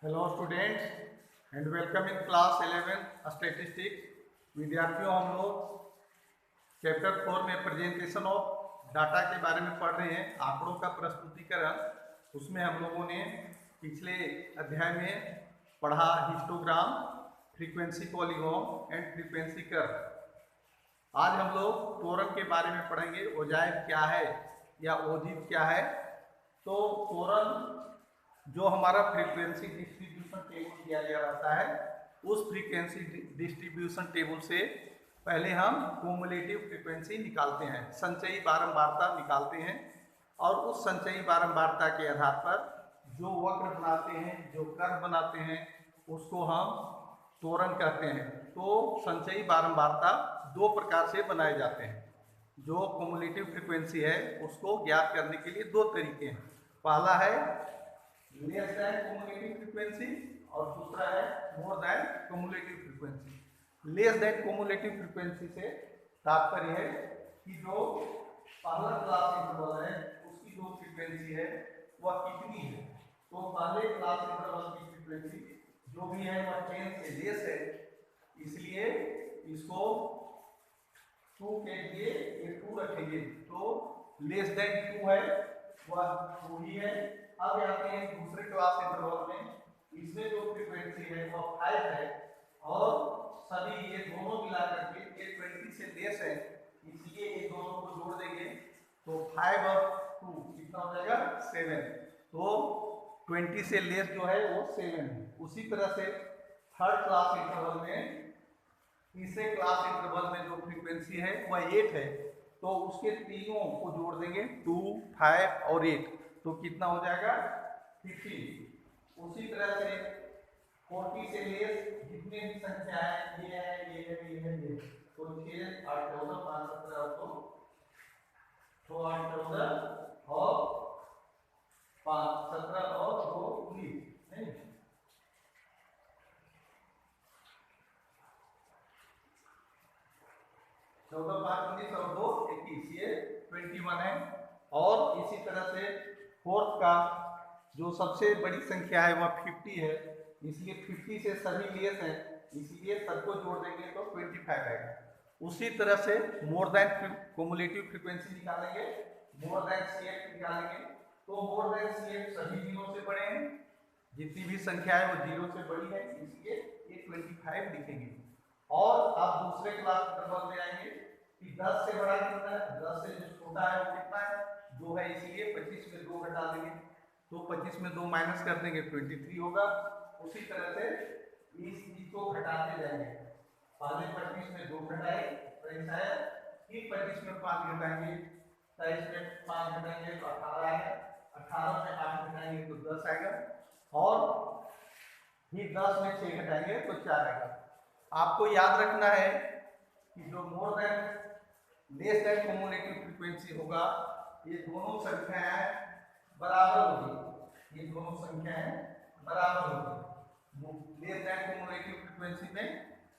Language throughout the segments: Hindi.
Hello students and welcome in class 11 statistics. विद्यार्थियों, हम लोग चैप्टर 4 में प्रेजेंटेशन ऑफ डाटा के बारे में पढ़ रहे हैं, आंकड़ों का प्रस्तुतिकरण। उसमें हम लोगों ने पिछले अध्याय में पढ़ा histogram, frequency polygon and frequency curve. आज हम लोग त्वरण के बारे में पढ़ेंगे। ओजाइव क्या है या ओजिव क्या है। तो त्वरण जो हमारा फ्रीक्वेंसी डिस्ट्रीब्यूशन टेबल दिया गया रहता है, उस फ्रीक्वेंसी डिस्ट्रीब्यूशन टेबल से पहले हम क्यूमुलेटिव फ्रीक्वेंसी निकालते हैं, संचयी बारंबारता निकालते हैं, और उस संचयी बारंबारता के आधार पर जो वक्र बनाते हैं, जो कर्व बनाते हैं, उसको हम त्वरण कहते हैं। तो संचयी बारंबारता दो प्रकार से बनाए जाते हैं। जो क्यूमुलेटिव फ्रीक्वेंसी है उसको ज्ञात करने के लिए दो तरीके हैं। पहला है लेस दैन क्यूमुलेटिव फ्रीक्वेंसी और दूसरा है more than cumulative frequency. Less than cumulative frequency से तात्पर्य है कि जो पहला क्लास इंटरवल है उसकी जो फ्रीक्वेंसी है वह कितनी है। तो पहले क्लास इंटरवल की फ्रीक्वेंसी जो भी है वह 10 से लेस है, इसलिए इसको 2 के लिए ये 2 रखेंगे। तो लेस देन 2 है वह 2 ही है। अब आते हैं दूसरे क्लास इंटरवल में, इसमें जो फ्रीक्वेंसी है वह 5 है, और सभी ये दोनों मिला करके ये 20 से लेस है, इसलिए ये दोनों को जोड़ देंगे तो 5 और 2 कितना हो जाएगा 7। तो 20 से लेस जो है वो 7 है। उसी तरह से थर्ड क्लास इंटरवल में, तीसरे क्लास इंटरवल में जो फ्रीक्वेंसी है वह 8 है, तो उसके तीनों को जोड़ देंगे 2, 5 और 8, तो कितना हो जाएगा 15। उसी तरह से 40 से लेस जितने भी संख्या है, ये है, ये है, ये है, ये, तो 6, 8, 14, 5, 17 तो 8, 14 और 5, 17 और 2, 19 नहीं, 14, 5, 19 और 2, 21, ये 21 है। और इसी तरह से फोर्थ का जो सबसे बड़ी संख्या है वह 50 है, इसलिए 50 से सभी लेस है, इसलिए सबको जोड़ देंगे तो 25 आएगा। उसी तरह से मोर देन क्यूमुलेटिव फ्रीक्वेंसी निकालेंगे, मोर देन CF निकालेंगे। तो मोर देन CF सभी जीरो से बड़े हैं, जितनी भी संख्या है वो जीरो से बड़ी है, इसलिए ये 25 लिखेंगे। और आप दूसरे क्लास इंटरवल में आएंगे कि 10 से बड़ा कितना है, 10 से जो छोटा है वो कितना है 2 है, इसलिए 25 में 2 घटा देंगे, तो 25 में 2 माइनस कर देंगे 23 होगा। उसी तरह से इस चीज को घटाते जाएंगे, पहले 25 में 2 घटाए 23 आया, फिर 25 में 5 घटाएंगे, 23 में 5 घटाएंगे तो 18 आएगा, 18 में 8 घटाएंगे तो 10 आएगा, और फिर 10 में 6 घटाएंगे तो 4 आएगा। आपको याद रखना है कि जो more than less than cumulative frequency होगा, ये दोनों संख्याएं बराबर होगी, ये दोनों संख्याएं बराबर होगी। लेस देन क्यूमुलेटिव फ्रीक्वेंसी में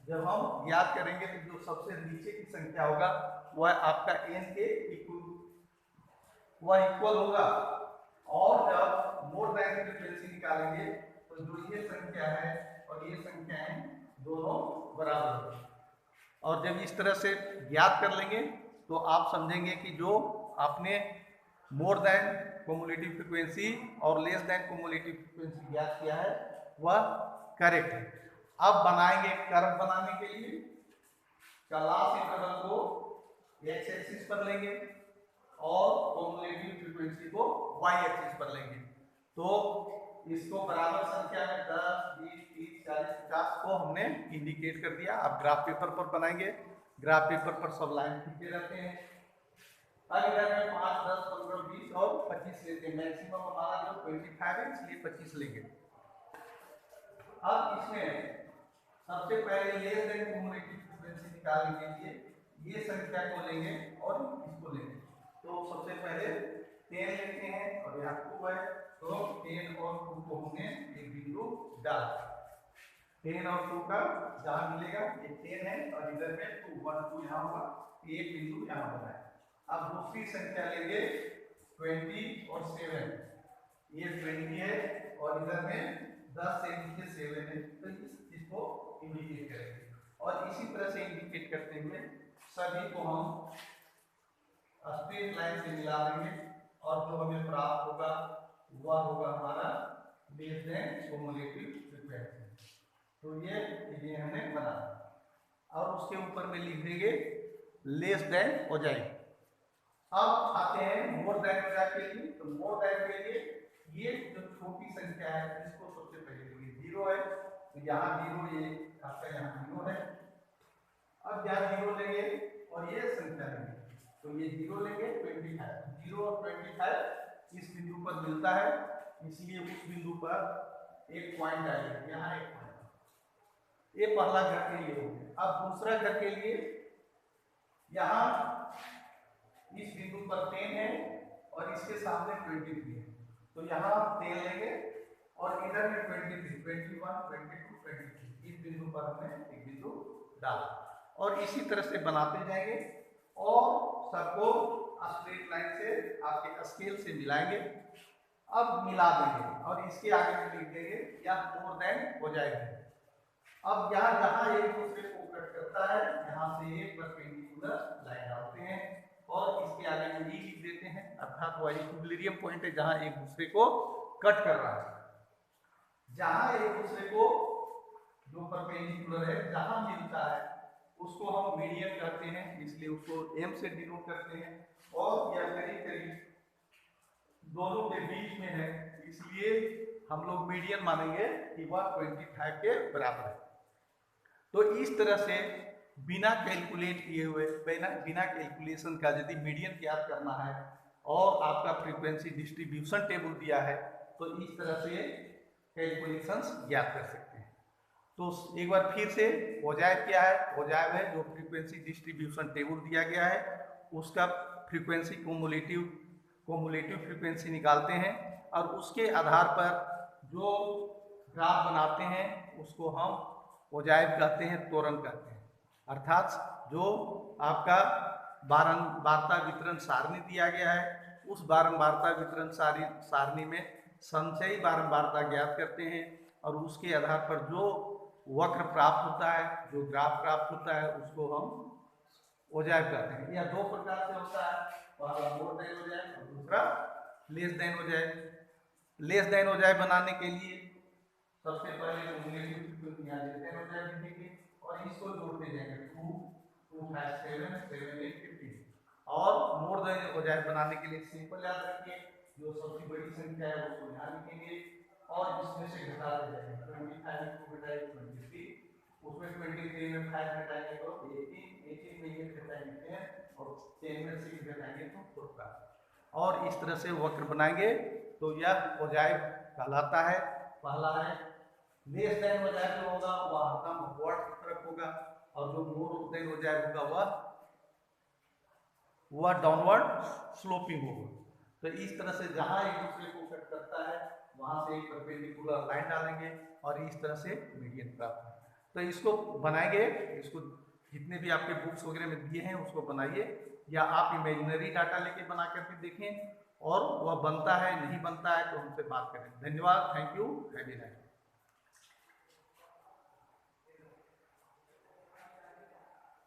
जब हम याद करेंगे तो जो सबसे नीचे की संख्या होगा वह आपका n के इक्वल होगा, और जब मोर देन की फ्रीक्वेंसी निकालेंगे तो जो ये संख्या है और ये संख्याएं दोनों बराबर होगी। और जब इस तरह से ज्ञात कर लेंगे तो आप समझेंगे कि जो आपने मोर देन क्यूमुलेटिव फ्रीक्वेंसी और लेस देन क्यूमुलेटिव फ्रीक्वेंसी ज्ञात किया है वह करेक्ट है। अब बनाएंगे कर्व। बनाने के लिए क्लास इंटरवल को x एक्सिस पर लेंगे और क्यूमुलेटिव फ्रीक्वेंसी को y एक्सिस पर लेंगे। तो इसको बराबर संख्या में 10, 20, 30, 40, 50 को हमने इंडिकेट कर दिया। अब ग्राफ पेपर पर बनाएंगे, ग्राफ पेपर पर सब लाइन खींचे रहते हैं। अब इधर में 5, 10, 15, 20 और 25 लेते हैं। मैक्सिमम हमारा जो 25 है, इसलिए 25 लेंगे। अब इसमें सबसे पहले लेस देन क्यूमुलेटिव फ्रीक्वेंसी निकालने के लिए ये संख्या को लेंगे और इसको लेंगे। तो सबसे पहले 10 लेते हैं और यहाँ 2 है, तो 10 और 2 को हमने एक बिंदु डाल, 10 और 2 का जहाँ मिलेगा ये 10 है और इधर में 2, 1, 2 यहाँ होगा, एक बिंदु यहाँ बना है। अब दूसरी संख्या लेंगे 20 और 7, ये 20 है और इधर में 10 से नीचे 7 है, तो इस चीज को इंडिकेट करेंगे। और इसी तरह से इंडिकेट करते हुए सभी को हम स्ट्रेट लाइन से मिला देंगे और जो हमें प्राप्त होगा वह होगा हमारा लेस देन क्युमुलेटिव फ्रीक्वेंसी। तो ये हमने बना और उसके ऊपर में लिख देंगे लेस देन हो जाएगी। अब आते हैं मोर देन हो जाए के लिए। तो मोर देन के लिए ये जो छोटी संख्या है इसको सबसे पहले लिखिए 0 है, तो यहाँ 0 ये आपका यहाँ 0 है। अब यहाँ 0 लेंगे और ये संख्या लेंगे, तो ये 0 लेंगे 25, 0 और 25 इस बिंदु पर मिलता है, इसलिए उस बिंदु पर एक पॉइंट आएगा, यहाँ एक पॉइंट। ये पहला घर के लिए हो गया। अब दूसरा घर के लिए यहाँ इस बिंदु पर 10 है और इसके सामने 23 है, तो यहाँ 10 लेंगे और इधर में 23, 21, 22, 23 इस बिंदु पर हमने एक बिंदु डाला और इसी तरह से बनाते जाएंगे और सबको स्ट्रेट लाइन से आपके स्केल से मिलाएंगे। अब मिला देंगे और इसके आगे में लिख देंगे या मोर देन हो जाएगा। अब यहाँ जहाँ एक दूसरे को कट करता है यहाँ से एक परपेंडिकुलर लाइन डालते हैं और इसके आगे में ई लिख देते हैं, अर्थात वह इक्विलिब्रियम पॉइंट है जहाँ एक दूसरे को कट कर रहा है। जहाँ एक दूसरे को जो परपेंडिकुलर है जहाँ मिलता है उसको हम मीडियन कहते हैं, इसलिए उसको एम से डिनोट करते हैं। और यह करीब करीब दोनों के बीच में है, इसलिए हम लोग मीडियन मानेंगे कि वह 25 के बराबर है। तो इस तरह से बिना कैलकुलेट किए हुए बिना कैलकुलेशन का यदि मीडियन ज्ञात करना है और आपका फ्रीक्वेंसी डिस्ट्रीब्यूशन टेबल दिया है तो इस तरह से कैलकुलेशंस ज्ञात कर सकते हैं। तो एक बार फिर से औजाइब क्या है? औजाइब है जो फ्रीक्वेंसी डिस्ट्रीब्यूशन टेबल दिया गया है उसका फ्रीक्वेंसी कोमुलेटिव फ्रीक्वेंसी निकालते हैं और उसके आधार पर जो ग्राफ बनाते हैं उसको हम औजाइब कहते हैं, त्वरण कहते हैं। अर्थात जो आपका बारंबारता वितरण सारणी दिया गया है उस बारंबारता वितरण सारणी में संचयी बारंबारता ज्ञात करते हैं और उसके आधार पर जो वक्र प्राप्त होता है, जो ग्राफ प्राप्त होता है उसको हम औजाइब कहते हैं। यह दो प्रकार से होता है, पहला मोर देन औजाइब और दूसरा लेस देन औजाइब। लेस देन औजाइब बनाने के लिए सबसे पहले कोमुलेटिव फ्रीक्वेंसी यहाँ लेस देन औजाइब लिखेंगे और इसको जोड़ते जाएंगे 2, 2 5 7, 7 8 15। और मोर देन औजाइब बनाने के लिए सिंपल याद रखिए जो सबसे बड़ी संख्या है उसको यहाँ लिखेंगे और इसमें से घटाते जाएंगे। 25 को घटाएंगे 23, उसमें 23 में 5 घटाएंगे तो 18, 18 में ये घटाएंगे 10 और 10 में 6 घटाएंगे तो 14 और इस तरह से वक्र बनाएंगे तो यह औजाइब कहलाता है। पहला है लेस देन औजाइब जो होगा वह हरदम अपवर्ड की तरफ होगा और जो मोर देन औजाइब होगा वह डाउनवर्ड स्लोपिंग होगा। तो इस तरह से जहां एक दूसरे को कट करता है वहां से एक परपेंडिकुलर लाइन डालेंगे और इस तरह से मीडियन प्राप्त होगा। तो इसको बनाएंगे, इसको जितने भी आपके बुक्स वगैरह में दिए हैं उसको बनाइए या आप इमेजिनरी डाटा लेके बना करके देखें और वह बनता है नहीं बनता है तो हमसे बात करें। धन्यवाद, thank you, have a nice day.